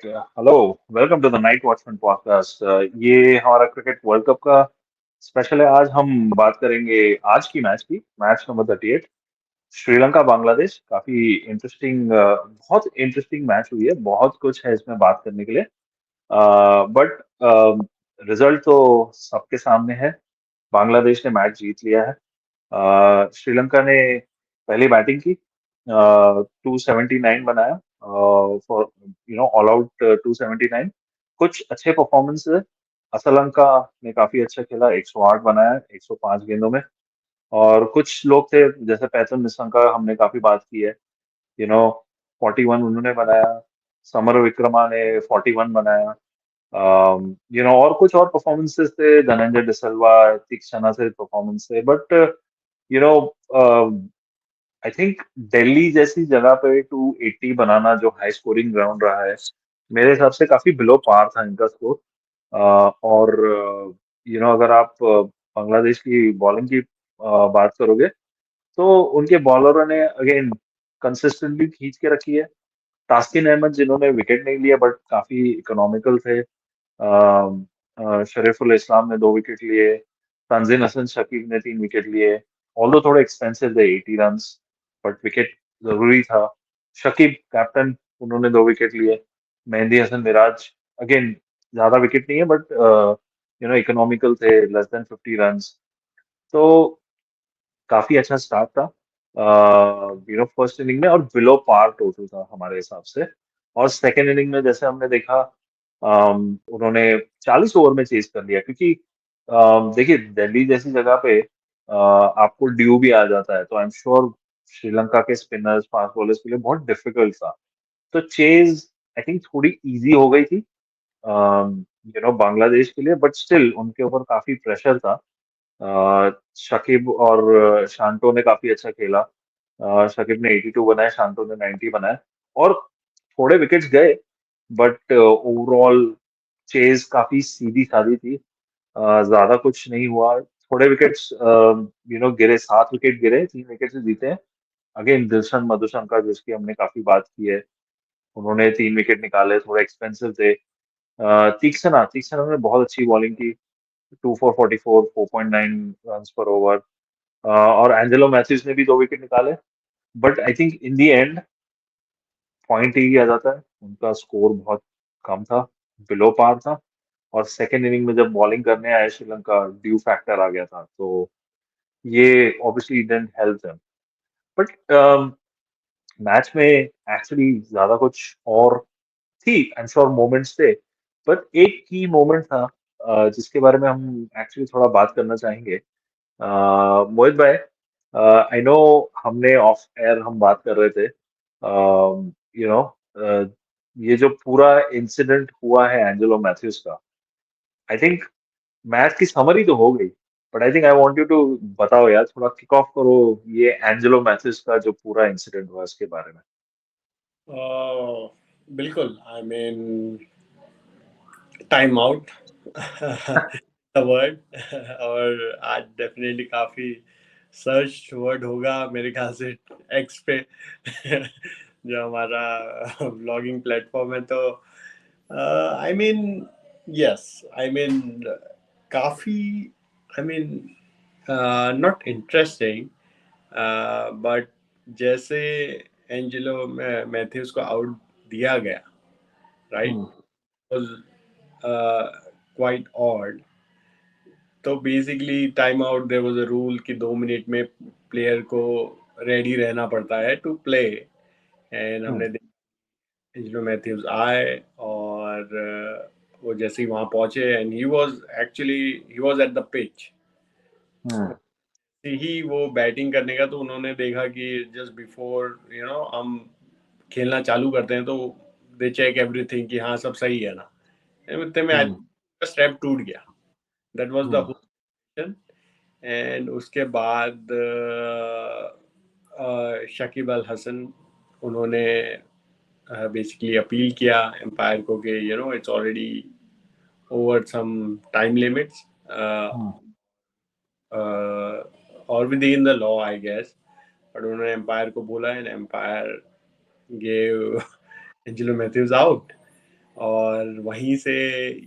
Hello, welcome to the night watchman podcast. ये हमारा cricket world cup का special है। आज हम बात करेंगे आज की मैच नंबर 38, श्रीलंका बांग्लादेश। काफी इंटरेस्टिंग, बहुत इंटरेस्टिंग मैच हुई है। बहुत कुछ है इसमें बात करने के लिए, बट रिजल्ट तो सबके सामने है। बांग्लादेश ने मैच जीत लिया है। श्रीलंका ने पहली बैटिंग की, 279 बनाया, फॉर ऑल आउट 279। कुछ अच्छे परफॉर्मेंस है। असलंका ने काफी अच्छा खेला, 108 बनाया 105 गेंदों में। और कुछ लोग थे जैसे पैथन निशंका, हमने काफी बात की है। 41 उन्होंने बनाया। समर विक्रमा ने 41 बनाया। और कुछ और परफॉर्मेंसेस थे, धनंजय डिसल्वा, तीक्ष्णा से परफॉर्मेंस थे, but you know I think Delhi जैसी जगह पे 280 बनाना, जो हाई स्कोरिंग ग्राउंड रहा है, मेरे हिसाब से काफी बिलो पार था इनका स्कोर। और अगर आप बांग्लादेश की बॉलिंग की बात करोगे, तो उनके बॉलरों ने अगेन कंसिस्टेंटली खींच के रखी है। तास्किन अहमद जिन्होंने विकेट नहीं लिया, बट काफी इकोनॉमिकल थे। शरीफुल इस्लाम ने 2 विकेट लिए। तंजीन हसन शकीब ने 3 विकेट लिए। ऑल्दो थोड़े एक्सपेंसिव थे, 80 रन, बट विकेट जरूरी था। शकीब कैप्टन, उन्होंने 2 विकेट लिए। मेहंदी हसन मिराज, अगेन ज्यादा विकेट नहीं है, बट इकोनॉमिकल थे, लेस देन 50 रन। तो काफी अच्छा स्टार्ट था फर्स्ट इनिंग में, और बिलो पार टोटल था हमारे हिसाब से। और सेकेंड इनिंग में जैसे हमने देखा, उन्होंने 40 ओवर में चेज कर लिया, क्योंकि देखिए दिल्ली जैसी जगह पे आपको ड्यू भी आ जाता है, तो आई एम श्योर श्रीलंका के स्पिनर्स, फास्ट बॉलर्स के लिए बहुत डिफिकल्ट था। तो चेज आई थिंक थोड़ी इजी हो गई थी बांग्लादेश के लिए, बट स्टिल उनके ऊपर काफी प्रेशर था। शकीब और शांटो ने काफी अच्छा खेला। शकीब ने 82 बनाए, शांटो ने 90 बनाए। और थोड़े विकेट्स गए, बट ओवरऑल चेज काफी सीधी सादी थी। ज्यादा कुछ नहीं हुआ। थोड़े विकेट्स गिरे, 7 विकेट गिरे, 3 विकेट से जीते हैं। अगेन दिलशन मधुशंका, जिसकी हमने काफी बात की है, उन्होंने 3 विकेट निकाले, थोड़े एक्सपेंसिव थे। तीक्ष्णा तीक्ष्णा ने बहुत अच्छी बॉलिंग की, 2 for 44, 4.9 रन पर ओवर। और एंजेलो मैथ्यूज ने भी 2 विकेट निकाले। But I think in the end point ही आ जाता है, उनका स्कोर बहुत कम था, बिलो पार था। और सेकेंड इनिंग में जब बॉलिंग करने आए श्रीलंका, ड्यू फैक्टर आ गया था, तो ये obviously didn't help them. But match में एक्चुअली ज्यादा कुछ और थी, आई एम श्योर मोमेंट्स थे, पर एक की मोमेंट था जिसके बारे में हम एक्चुअली थोड़ा बात करना चाहेंगे। मोहित भाई, आई नो हमने ऑफ एयर हम बात कर रहे थे, यू नो ये जो पूरा इंसिडेंट हुआ है एंजेलो मैथ्यूज का, आई थिंक मैच की समरी तो हो गई, but I think I want you to बताओ यार, थोड़ा किक ऑफ करो ये एंजेलो मैथ्यूज का जो पूरा इंसिडेंट हुआ इसके बारे में। बिल्कुल, I mean time out the word और आज डेफिनेटली काफी सर्च वर्ड होगा मेरे ख्याल से एक्स पे जो हमारा ब्लॉगिंग प्लेटफॉर्म है। तो I mean yes, I mean काफी, I mean not interesting, but जैसे एंजेलो मैथ्यूज को आउट दिया गया, right, hmm. Was quite odd. तो basically time out, there was a rule कि 2 मिनट में प्लेयर को रेडी रहना पड़ता है टू प्ले। एंड हम्म। हमने देखा एंजेलो मैथ्यूज आए और वो जैसे ही वहां पहुंचे and he was at the pitch hmm. ही वो बैटिंग करने का। तो उन्होंने देखा कि जस्ट बिफोर हम खेलना चालू करते हैं, तो दे चेक एवरीथिंग कि हाँ सब सही है ना। इतने में हम्म। स्टेप टूट गया। That was the hmm. Hole. And उसके बाद शकीब अल हसन, उन्होंने बेसिकली अपील किया एम्पायर को कि it's already over some time limits hmm. और within the law I guess. But उन्होंने एम्पायर को बोला and umpire gave Angelo Mathews out. और वहीं से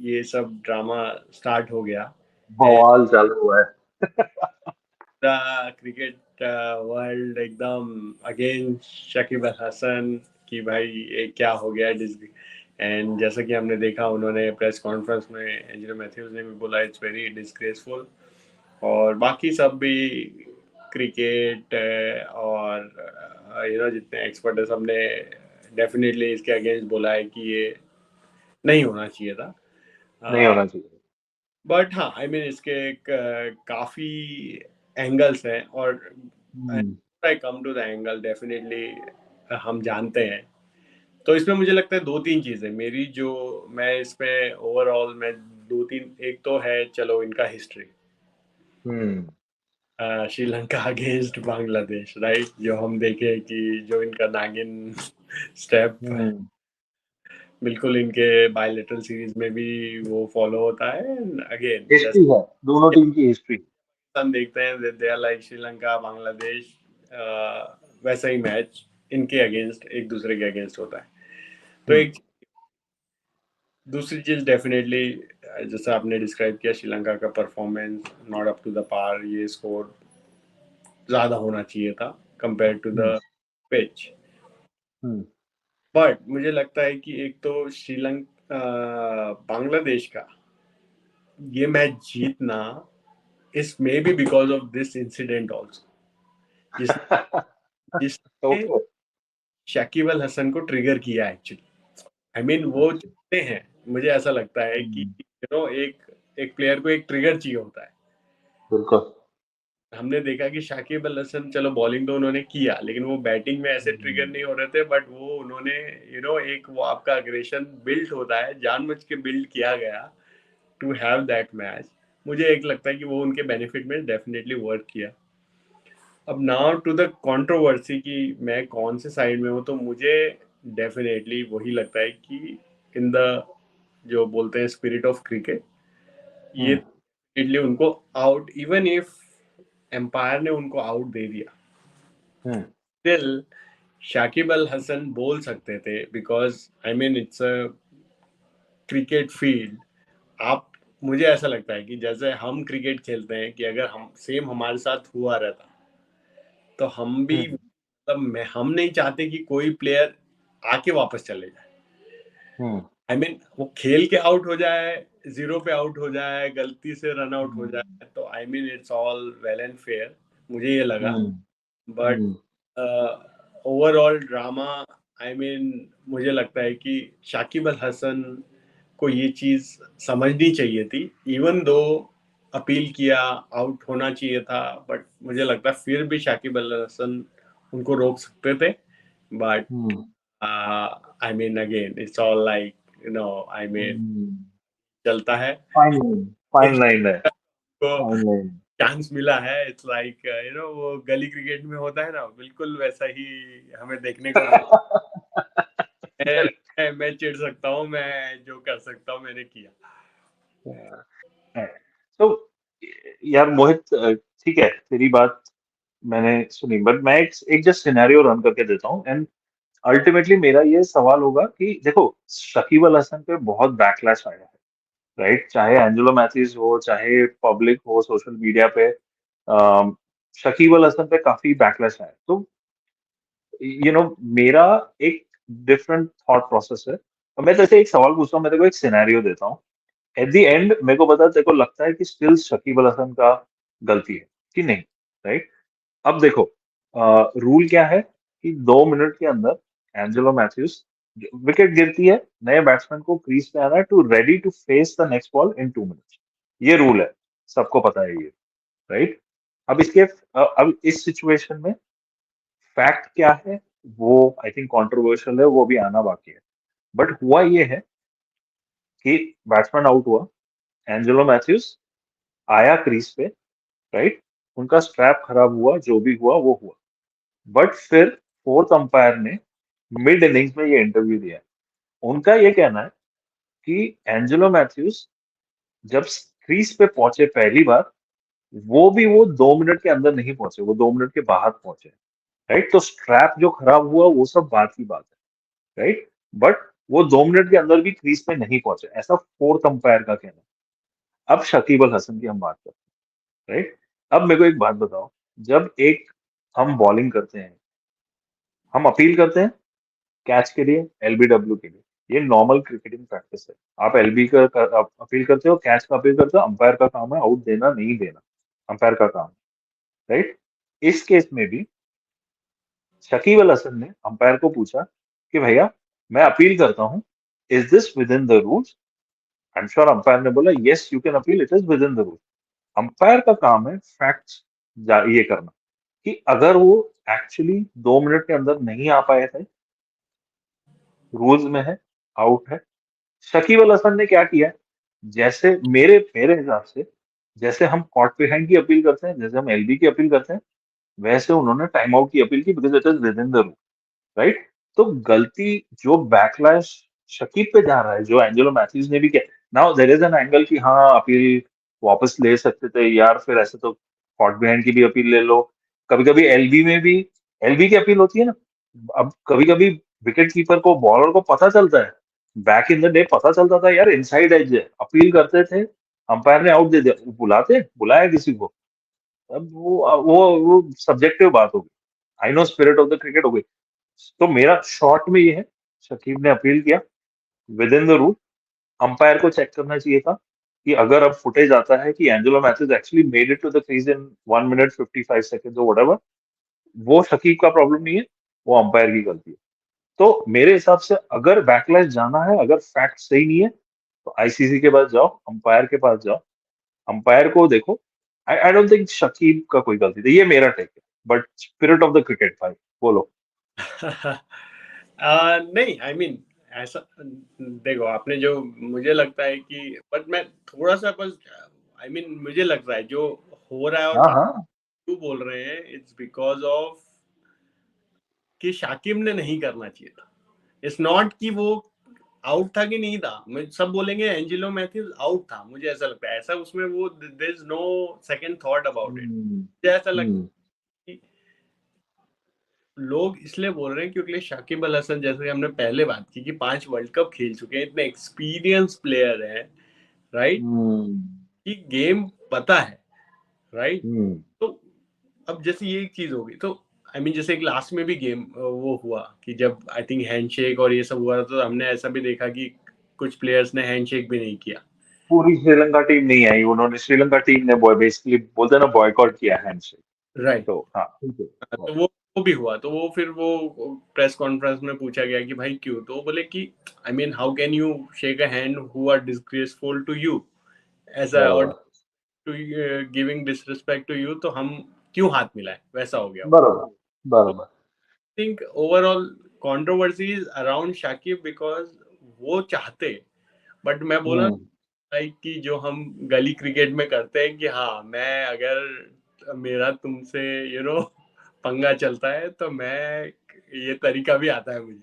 ये सब ड्रामा स्टार्ट हो गया। बवाल चालू हुआ है। क्रिकेट वर्ल्ड एकदम अगेंस्ट शकीब अल हसन कि भाई ये क्या हो गया। एंड जैसा कि हमने देखा, उन्होंने प्रेस कॉन्फ्रेंस में एंजेलो मैथ्यूज ने भी बोला इट्स वेरी डिस्ग्रेसफुल, और बाकी सब भी क्रिकेट और जितने एक्सपर्ट है सबने डेफिनेटली इसके अगेंस्ट बोला है कि ये नहीं होना चाहिए था। नहीं होना चाहिए। बट हाँ, आई मीन इसके काफी एंगल्स हैं, और hmm, I come to the angle definitely हम जानते हैं। तो इसमें मुझे लगता है दो तीन चीजें मेरी जो मैं इसमें ओवरऑल मैं दो तीन, एक तो है चलो इनका हिस्ट्री, हम्म, श्रीलंका अगेंस्ट बांग्लादेश, राइट, जो हम देखे कि जो इनका नागिन स्टेप हम्म। बिल्कुल इनके बायलेटरल सीरीज में भी वो फॉलो होता है। अगेन हिस्ट्री है, दोनों टीम की हिस्ट्री। हम देखते हैं they are like Sri Lanka Bangladesh, वैसा ही मैच इनके अगेंस्ट एक दूसरे के अगेंस्ट होता है। तो हम्म, एक दूसरी चीज डेफिनेटली जैसा आपने डिस्क्राइब किया, श्रीलंका का performance not up to the par, ये स्कोर ज्यादा होना चाहिए था compare to the hmm, pitch. Hmm, but मुझे लगता है कि एक तो श्रीलंका बांग्लादेश का ये मैच जीतना is may be because of this incident also, जिस जिसने ओके। शकीब अल हसन को ट्रिगर किया एक्चुअली। आई मीन वो अच्छा। चाहते हैं, मुझे ऐसा लगता है कि हम्म, एक एक प्लेयर को एक ट्रिगर चाहिए होता है। बिल्कुल। हमने देखा कि शाकिब अल हसन चलो बॉलिंग तो उन्होंने किया, लेकिन वो बैटिंग में ऐसे ट्रिगर हम्म, नहीं हो रहे थे, बट वो उन्होंने एक वो आपका अग्रेशन बिल्ड होता है, जानबूझ के बिल्ड किया गया टू हैव दैट मैच। मुझे एक लगता है कि वो उनके बेनिफिट में डेफिनेटली वर्क किया। अब नाउ टू द कंट्रोवर्सी कि मैं कौन से साइड में हूँ, तो मुझे डेफिनेटली वही लगता है कि इन द जो बोलते हैं स्पिरिट ऑफ क्रिकेट, ये हम्म, इटली उनको आउट, इवन इफ एम्पायर ने उनको आउट दे दिया, हम्म, स्टिल शाकिब अल हसन बोल सकते थे, because I mean it's a cricket field. आप मुझे ऐसा लगता है कि जैसे हम क्रिकेट खेलते हैं कि अगर हम सेम हमारे साथ हुआ रहता तो हम भी हम्म, मतलब मैं हम नहीं चाहते कि कोई प्लेयर आके वापस चले जाए। हम्म, आई मीन वो खेल के आउट हो जाए, जीरो पे आउट हो जाए, गलती से रन आउट हो हम्म, जाए, तो I mean it's all well and fair, मुझे ये लगा। Hmm, but hmm, overall drama, I mean मुझे लगता है कि शाकिब अल हसन को ये चीज समझनी चाहिए थी, इवन दो अपील किया, आउट होना चाहिए था, बट मुझे लगता है फिर भी शाकिब अल हसन उनको रोक सकते थे। But hmm, I mean again it's all like I mean hmm. चलता है। फाइन लाइन, फाइन लाइन है। को फाइन लाइन। चांस मिला है, इट्स लाइक वो गली क्रिकेट में होता है ना, बिल्कुल वैसा ही हमें देखने को मिला है। मैं चिढ़ सकता हूँ, मैं जो कर सकता हूँ मैंने किया। तो यार मोहित, ठीक है तेरी बात मैंने सुनी, बट मैं एक जस्ट सिनेरियो रन करके देता हूँ। एंड अल्टीमेटली मेरा ये सवाल होगा कि देखो, शकीब अल हसन पे बहुत बैकलैश आया है, राइट? चाहे एंजेलो मैथ्यूज हो, चाहे पब्लिक हो सोशल मीडिया पे, शकीब अल हसन पे काफी बैकलैश आया। तो मेरा एक डिफरेंट थॉट प्रोसेस है, और मैं तेरे से एक सवाल पूछता हूँ, मैं तेरे को एक सिनेरियो देता हूँ। एट द एंड मेरे को बता, तेरे को लगता है कि स्टिल शकीब अल हसन का गलती है कि नहीं, राइट? अब देखो, रूल क्या है कि 2 मिनट के अंदर एंजेलो मैथ्यूज, विकेट गिरती है, नए बैट्समैन को क्रीज पे आना है to ready to face the next ball in 2 minutes. ये रूल है, सबको पता है ये, राइट? अब इस सिचुएशन में फैक्ट क्या है, वो आई थिंक कंट्रोवर्शियल है, वो भी आना बाकी है। बट हुआ ये है कि बैट्समैन आउट हुआ, एंजेलो मैथ्यूज आया क्रीज पे, राइट? उनका स्ट्रैप खराब हुआ, जो भी हुआ वो हुआ। बट फिर फोर्थ अंपायर ने मिड इनिंग्स में ये इंटरव्यू दिया। उनका ये कहना है कि एंजेलो मैथ्यूज जब क्रीज पे पहुंचे पहली बार, वो 2 मिनट के अंदर नहीं पहुंचे, वो 2 मिनट के बाहर पहुंचे, राइट? तो स्ट्रैप जो खराब हुआ वो सब बात की बात है, राइट? बट वो 2 मिनट के अंदर भी क्रीज पे नहीं पहुंचे, ऐसा फोर्थ अंपायर का कहना है। अब शकीब अल हसन की हम बात करते हैं, राइट? अब मेरे को एक बात बताओ, जब एक हम बॉलिंग करते हैं, हम अपील करते हैं कैच के लिए, एलबीडब्ल्यू के लिए, ये नॉर्मल क्रिकेटिंग प्रैक्टिस है। आप एलबी का आप अपील करते हो, कैच का अपील करते हो, अंपायर का काम है आउट देना नहीं देना, अंपायर का काम, राइट? इस केस में भी शकीब अल हसन ने अंपायर को पूछा कि भैया मैं अपील करता हूँ, is this with in the rules? I am sure umpire ने बोला yes you can appeal, it is with in the rules. Umpire का काम है फैक्ट्स ये करना कि अगर वो एक्चुअली 2 मिनट के अंदर नहीं आ पाए थे, रूल्स में है, आउट है। शकीब अल हसन ने क्या किया, जैसे मेरे मेरे हिसाब से जैसे हम कॉट बिहाइंड की अपील करते हैं, जैसे हम एलबी की अपील करते हैं, वैसे उन्होंने टाइम आउट की अपील की, because it is with in the rule, right? तो गलती जो बैकलैश शकीब पे जा रहा है, जो एंजेलो मैथ्यूज ने भी किया, now there is an angle कि हाँ अपील वापस ले सकते थे यार, फिर ऐसे तो कॉट बिहाइंड की भी अपील ले लो। कभी कभी एलबी में भी एलबी की अपील होती है ना। अब कभी कभी विकेट कीपर को, बॉलर को पता चलता है, बैक इन द डे पता चलता था यार इनसाइड एज है, अपील करते थे, अंपायर ने आउट दे दिया, बुलाते बुलाया किसी को। अब वो सब्जेक्टिव बात होगी। I know spirit of the cricket हो गई। तो मेरा शॉर्ट में ये है, शकीब ने अपील किया with in the rule. Umpire को चेक करना चाहिए था कि अगर अब फुटेज आता है कि Angelo Mathews actually made it to the crease in 1 minute 55 second और whatever, वो शकीब का प्रॉब्लम नहीं है, वो अंपायर की गलती है। तो मेरे हिसाब से अगर बैकलैश जाना है, अगर फैक्ट सही नहीं है, तो आईसीसी के पास जाओ, अंपायर के पास जाओ, अंपायर को देखो। आई डोंट थिंक शकीब का कोई गलती थी, ये मेरा टेक है। But spirit of the cricket भाई, बोलो। नहीं, आई मीन ऐसा देखो, आपने जो मुझे लगता है कि बट मैं थोड़ा सा बस आई मीन मुझे लग रहा है जो हो रहा है और हाँ आप हाँ। क्यों बोल रहे हैं, इट्स बिकॉज ऑफ कि शाकिब ने नहीं करना चाहिए था। इट्स नॉट कि वो आउट था कि नहीं था, मैं सब बोलेंगे एंजेलो मैथ्यूज आउट था, मुझे ऐसा लगता है, ऐसा उसमें वो there is no second thought about it. Hmm, मुझे ऐसा लगता हम्म, है कि लोग इसलिए बोल रहे हैं क्योंकि शाकिब अल हसन, जैसे हमने पहले बात की कि 5 वर्ल्ड कप खेल चुके हैं, इतने एक्सपीरियंस प्लेयर है, राइट? हम्म, कि गेम पता है, राइट? हम्म, तो अब जैसे ये एक चीज होगी तो आई मीन जैसे एक लास्ट में भी गेम वो हुआ कि जब आई थिंक हैंडशेक और ये सब हुआ था, तो हमने ऐसा भी देखा कि कुछ प्लेयर्स ने हैंडशेक भी नहीं किया, पूरी श्रीलंका टीम नहीं आई, उन्होंने श्रीलंका टीम ने बेसिकली बोलते हैं ना बॉयकॉट किया हैंडशेक। राइट? तो हाँ ठीक है। तो वो भी हुआ, तो वो फिर वो प्रेस कॉन्फ्रेंस में पूछा गया कि भाई क्यों, तो वो बोले कि I mean how can you shake a hand who are disgraceful to you, ऐसा और बराबर, to giving disrespect to you, तो हम क्यों हाथ मिलाए, वैसा हो गया वो। बराबर, तो बराबर। Think overall controversy is around Shakib because वो चाहते, बट मैं बोला हम्म, लाइक कि जो हम गली क्रिकेट में करते हैं कि हाँ मैं अगर मेरा तुमसे पंगा चलता है तो मैं ये तरीका भी आता है मुझे,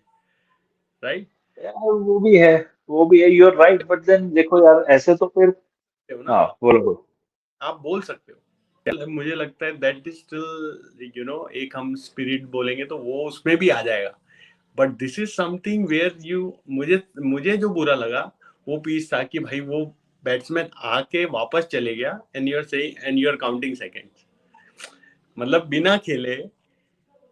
राइट? यार वो भी है, वो भी है, you are right, but then देखो यार ऐसे तो फिर। हो ना, हाँ बोलो बोलो। आप बोल सकते हो। मुझे लगता है दैट इज स्टिल एक हम स्पिरिट बोलेंगे तो वो उसमें भी आ जाएगा, but this is something where you मुझे मुझे जो बुरा लगा वो पीस था कि भाई वो बैट्समैन आके वापस चले गया and you are saying and you are counting seconds, मतलब बिना खेले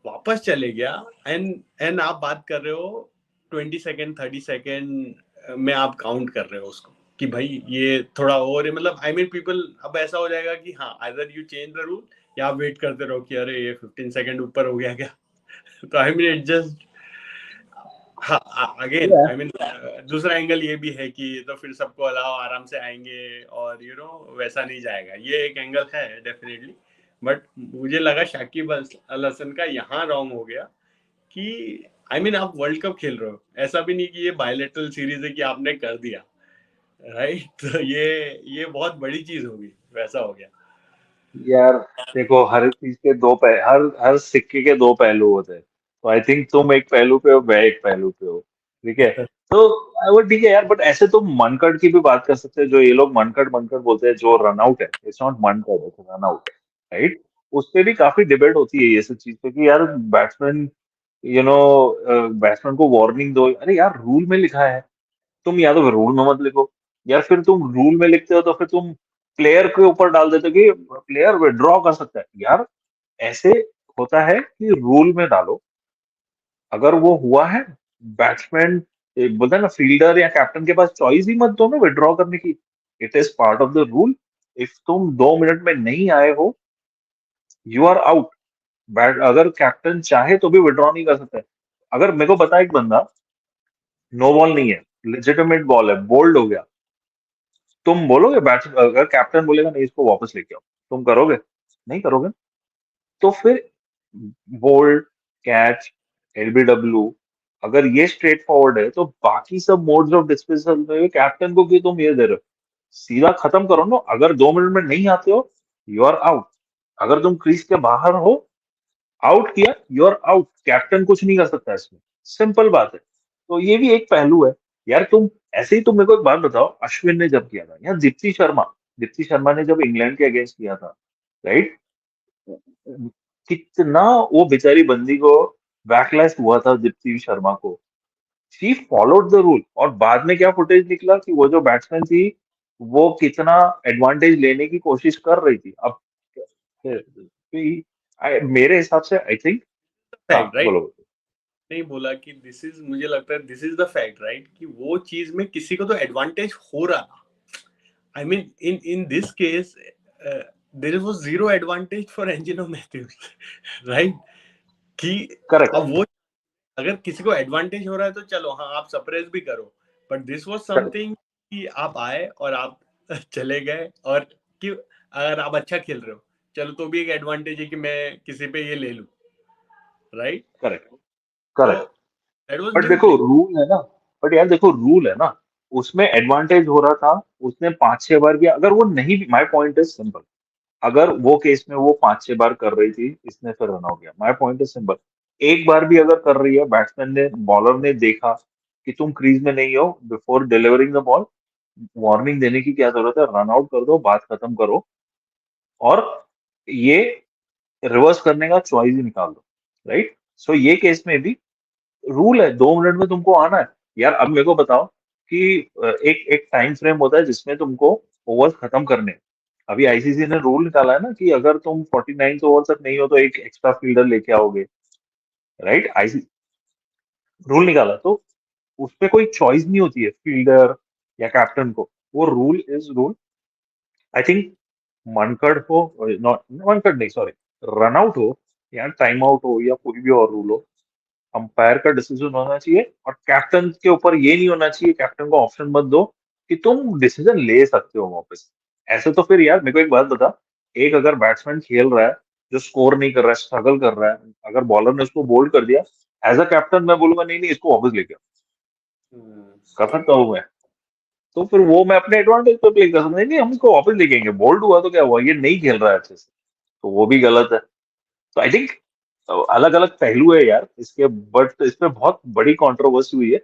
वापस चले गया, एंड आप बात कर रहे हो 20 सेकेंड 30 सेकेंड में आप काउंट कर रहे हो उसको कि भाई ये थोड़ा और है, मतलब आई मीन पीपल अब ऐसा हो जाएगा कि हाँ either you change the rule या आप वेट करते रहो कि अरे ये 15 सेकेंड ऊपर हो गया क्या। तो आई मीन इट जस्ट, हाँ अगेन Yeah. आई मीन दूसरा एंगल ये भी है कि तो फिर सबको अलाव आराम से आएंगे और वैसा नहीं जाएगा, ये एक एंगल है डेफिनेटली। बट मुझे लगा शाकिब अल हसन का यहाँ रॉन्ग हो गया कि आई मीन आप वर्ल्ड कप खेल रहे हो, ऐसा भी नहीं कि ये बायलेटरल सीरीज है कि आपने कर दिया, राइट? तो ये बहुत बड़ी चीज होगी, वैसा हो गया। यार देखो, हर चीज के हर हर सिक्के के दो पहलू होते हैं। तो आई थिंक तुम एक पहलू पे हो, मैं एक पहलू पे हो, ठीक है? तो वो ठीक है यार, बट ऐसे तुम मनकट की भी बात कर सकते हैं, जो ये लोग मनकट मनकट बोलते हैं, जो रनआउट है, it's not Mankad, it's run out, right? उस पे भी काफी डिबेट होती है ये सब चीज पे कि यार बैट्समैन बैट्समैन को वार्निंग दो। अरे यार, रूल में लिखा है, तुम या तो रूल में मत लिखो, या फिर तुम रूल में लिखते हो तो फिर तुम प्लेयर के ऊपर डाल देते हो कि प्लेयर विड्रॉ कर सकता है। यार ऐसे होता है कि रूल में डालो, अगर वो हुआ है, बैट्समैन बोलते हैं ना, फील्डर या कैप्टन के पास चॉइस ही मत दो ना विड्रॉ करने की। It is part of the rule. If तुम 2 मिनट में नहीं आए हो, यू आर आउट। बैट अगर कैप्टन चाहे तो भी विड्रॉ नहीं कर सकता है। अगर मेरे को पता है एक बंदा, नो बॉल नहीं है, लेजिटिमेट बॉल है, बोल्ड हो गया, तुम बोलोगे? बैट्स अगर कैप्टन बोलेगा नहीं इसको वापस लेके आओ, तुम करोगे? नहीं करोगे। तो फिर बोल्ड, कैच, एलबीडब्ल्यू, अगर ये स्ट्रेट फॉरवर्ड है तो बाकी सब मोड्स ऑफ डिस्पोजल में कैप्टन को क्यों तुम ये दे रहे हो? सीधा खत्म करो ना। अगर 2 मिनट में नहीं आते हो, यू आर आउट। अगर तुम क्रीज के बाहर हो, आउट किया, यू आर आउट। कैप्टन कुछ नहीं कर सकता इसमें, सिंपल बात है। तो ये भी एक पहलू है। यार तुम ऐसे ही, तुम मेरे को एक बात बताओ, अश्विन ने जब किया था, या दीप्ति शर्मा ने जब इंग्लैंड के अगेंस्ट किया था, राइट, कितना वो बेचारी बंदी को बैकलैश हुआ था दीप्ति शर्मा को। शी फॉलोड द रूल, और बाद में क्या फुटेज निकला कि वो जो बैट्समैन थी, वो कितना एडवांटेज लेने की कोशिश कर रही थी। अब मेरे हिसाब से आई थिंक, हाँ फैक्ट राइट, बोलो। नहीं बोला कि दिस इज, मुझे लगता है this is the fact right, कि वो चीज में किसी को तो एडवांटेज हो रहा था। I mean in this case there was zero advantage for Angelo Mathews right, कि करेक्ट। अब वो अगर किसी को एडवांटेज हो रहा है तो चलो हाँ आप सप्रेस भी करो, but this was correct. Something कि आप आए और आप चले गए, और कि अगर आप अच्छा खेल रहे हो चलो तो भी एक एडवांटेज है कि मैं किसी पे ये ले लूं, राइट। करेक्ट। तो correct. That was but new देखो प्ले। रूल है ना, बट यार देखो रूल है ना, उसमें एडवांटेज हो रहा था, उसने 5-6 बार किया। अगर वो नहीं भी, माय पॉइंट इज सिंपल, अगर वो केस में वो 5-6 बार कर रही थी, इसने फिर रन आउट किया, माय पॉइंट इज सिंपल। एक बार भी अगर कर रही है, बैट्समैन ने, बॉलर ने देखा कि तुम क्रीज में नहीं हो, before delivering the ball warning देने की क्या जरूरत है? रन आउट कर दो, बात खत्म करो, और ये रिवर्स करने का चॉइस ही निकाल दो, राइट। सो ये केस में भी रूल है, 2 मिनट में तुमको आना है। यार अब मेरे को बताओ कि एक एक टाइम फ्रेम होता है जिसमें तुमको ओवर्स खत्म करने हैं। अभी आईसीसी ने रूल निकाला है ना कि अगर तुम 49 ओवर तक नहीं हो तो एक एक्स्ट्रा फील्डर लेके आओगे, राइट। आईसी रूल निकाला, तो उसमें कोई चॉइस नहीं होती है फील्डर या कैप्टन को। वो rule is rule. I think Mankad हो, नॉट मनकड़ नहीं, सॉरी, रन आउट हो या टाइम आउट हो या कोई भी और रूल हो, अंपायर का डिसीजन होना चाहिए, और कैप्टन के ऊपर ये नहीं होना चाहिए, कैप्टन को ऑप्शन मत दो कि तुम डिसीजन ले सकते हो वापस। ऐसे तो फिर यार मेरे को एक बात बता, एक अगर बैट्समैन खेल रहा है जो स्कोर नहीं कर रहा है, स्ट्रगल कर रहा है, अगर बॉलर ने उसको बोल्ड कर दिया, एज अ कैप्टन मैं बोलूंगा नहीं नहीं, इसको वापस लेके आओ। कर सकता हूँ मैं, तो फिर वो मैं अपने एडवांटेज पे प्ले कर सकता हूँ। नहीं नहीं, हम इसको वापस लेके आएंगे, बोल्ड हुआ तो क्या हुआ, ये नहीं खेल रहा है अच्छे से, तो वो भी गलत है। तो आई थिंक अलग अलग पहलू है यार इसके, बट इसमें बहुत बड़ी कंट्रोवर्सी हुई है।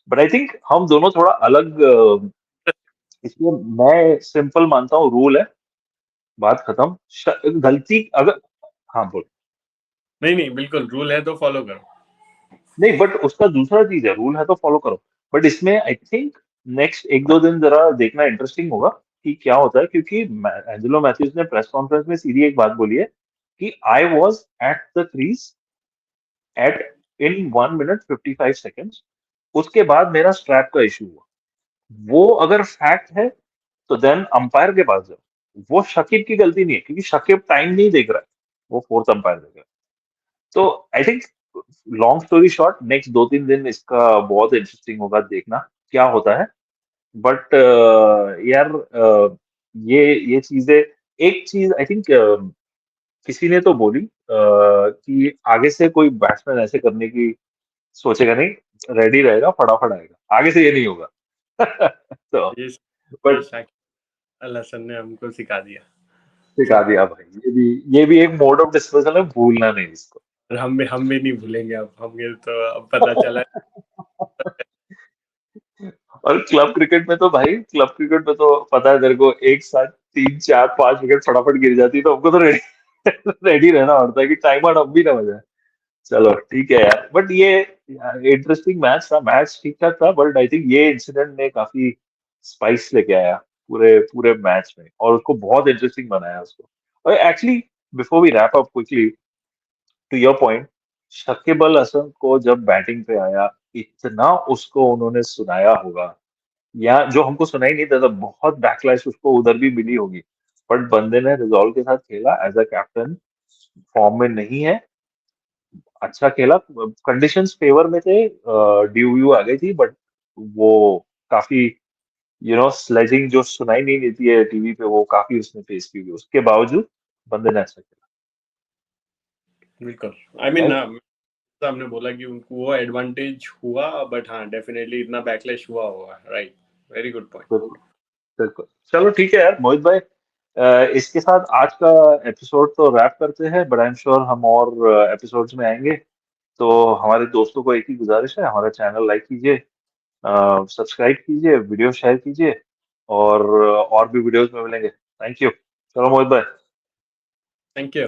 बट आई थिंक हम दोनों थोड़ा अलग, इसमें मैं सिंपल मानता हूँ, रूल है, बात खत्म। गलती अगर, हाँ बोल। नहीं नहीं बिल्कुल, रूल है तो फॉलो करो। नहीं, बट उसका दूसरा चीज है, रूल है तो फॉलो करो, बट इसमें आई थिंक नेक्स्ट 1-2 दिन जरा देखना इंटरेस्टिंग होगा कि क्या होता है, क्योंकि एंजेलो मैथ्यूज ने प्रेस कॉन्फ्रेंस में सीधी एक बात बोली है कि I was at the crease at in 1 minute 55 seconds, उसके बाद मेरा स्ट्रैप का इशू हुआ। वो अगर फैक्ट है तो देन अंपायर के पास जाओ। वो शकीब की गलती नहीं है, क्योंकि शकीब टाइम नहीं देख रहा है, वो फोर्थ अंपायर देख रहा है। तो I think, long story short, next 2-3 दिन इसका बहुत इंटरेस्टिंग होगा, देखना क्या होता है। बट यार, ये चीजें, एक चीज आई थिंक किसी ने तो बोली कि आगे से कोई बैट्समैन ऐसे करने की सोचेगा नहीं, रेडी रहेगा, फटाफट आएगा, आगे से ये नहीं होगा। तो ये ये बट शाकिब अल हसन ने हमको सिखा दिया। सिखा दिया भाई, ये भी एक मोड ऑफ डिस्पोजल है, भूलना नहीं इसको। और हम भी नहीं भूलेंगे, अब हमें तो अब पता चला। और क्लब क्रिकेट में तो भाई, क्लब क्रिकेट में तो पता है तेरे को, एक साथ 3-4-5 विकेट फटाफट गिर जाती है, तो हमको तो रेडी रेडी रहना पड़ता है कि टाइम आउट अब भी ना हो जाए। चलो ठीक है यार, बट ये इंटरेस्टिंग मैच था, मैच ठीक ठाक था, बट आई थिंक ये इंसिडेंट ने काफी स्पाइस लेके आया पूरे पूरे मैच में, और उसको बहुत इंटरेस्टिंग बनाया उसको। और actually before we wrap up quickly, to your point, Shakib Al Hasan को जब बैटिंग पे आया, इतना उसको उन्होंने सुनाया होगा, या जो हमको सुनाई नहीं देता, बहुत बैकलैश उसको उधर भी मिली होगी, बट बंदे ने रिजॉल्व के साथ खेला एज अ कैप्टन, फॉर्म में नहीं है, अच्छा खेला, कंडीशंस फेवर में थे, ड्यू व्यू आ गई थी, बट वो काफी स्लेजिंग जो सुनाई नहीं देती है टीवी पे, वो काफी उसने फेस की हुई, उसके बावजूद बंदे ने अच्छा खेला। बिल्कुल। I mean right. हमने बोला कि उनको वो एडवांटेज हुआ, बट हाँ डेफिनेटली इतना बैकलैश हुआ होगा। Right, very good point. बिल्कुल बिल्कुल। चलो ठीक है यार मोहित भाई, इसके साथ आज का एपिसोड तो रैप करते हैं, बट आई एम श्योर हम और एपिसोड्स में आएंगे। तो हमारे दोस्तों को एक ही गुजारिश है, हमारा चैनल लाइक कीजिए, सब्सक्राइब कीजिए, वीडियो शेयर कीजिए, और भी वीडियोस में मिलेंगे। Thank you. चलो मोहित भाई। Thank you.